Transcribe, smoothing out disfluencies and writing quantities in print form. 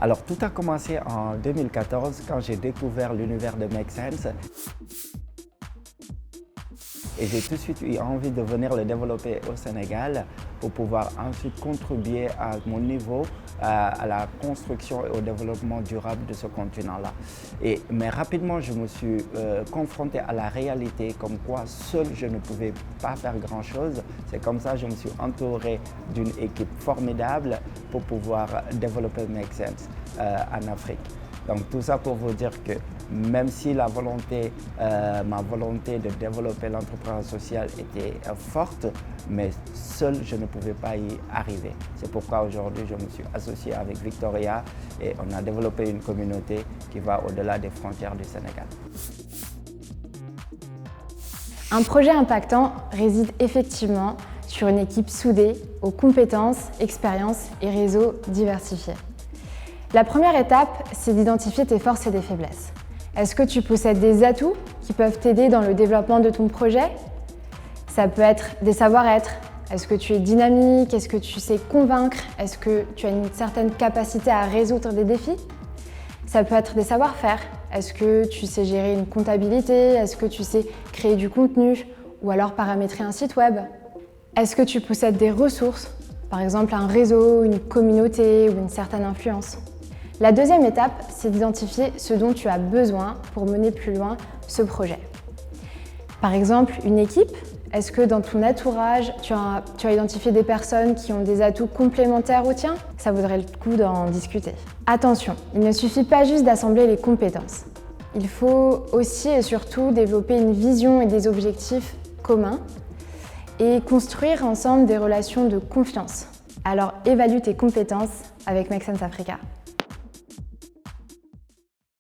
Alors tout a commencé en 2014 quand j'ai découvert l'univers de Make Sense. Et j'ai tout de suite eu envie de venir le développer au Sénégal pour pouvoir ensuite contribuer à mon niveau à la construction et au développement durable de ce continent-là. Mais rapidement, je me suis confronté à la réalité comme quoi seul je ne pouvais pas faire grand-chose. C'est comme ça que je me suis entouré d'une équipe formidable pour pouvoir développer Make Sense en Afrique. Donc tout ça pour vous dire que même si ma volonté de développer l'entrepreneuriat social était forte, mais seul je ne pouvais pas y arriver. C'est pourquoi aujourd'hui je me suis associé avec Victoria et on a développé une communauté qui va au-delà des frontières du Sénégal. Un projet impactant réside effectivement sur une équipe soudée aux compétences, expériences et réseaux diversifiés. La première étape, c'est d'identifier tes forces et tes faiblesses. Est-ce que tu possèdes des atouts qui peuvent t'aider dans le développement de ton projet? Ça peut être des savoir-être. Est-ce que tu es dynamique? Est-ce que tu sais convaincre? Est-ce que tu as une certaine capacité à résoudre des défis? Ça peut être des savoir-faire. Est-ce que tu sais gérer une comptabilité? Est-ce que tu sais créer du contenu? Ou alors paramétrer un site web? Est-ce que tu possèdes des ressources? Par exemple un réseau, une communauté ou une certaine influence? La deuxième étape, c'est d'identifier ce dont tu as besoin pour mener plus loin ce projet. Par exemple, une équipe. Est-ce que dans ton entourage, tu as identifié des personnes qui ont des atouts complémentaires aux tiens? Ça vaudrait le coup d'en discuter. Attention, il ne suffit pas juste d'assembler les compétences. Il faut aussi et surtout développer une vision et des objectifs communs et construire ensemble des relations de confiance. Alors évalue tes compétences avec Make Sense Africa.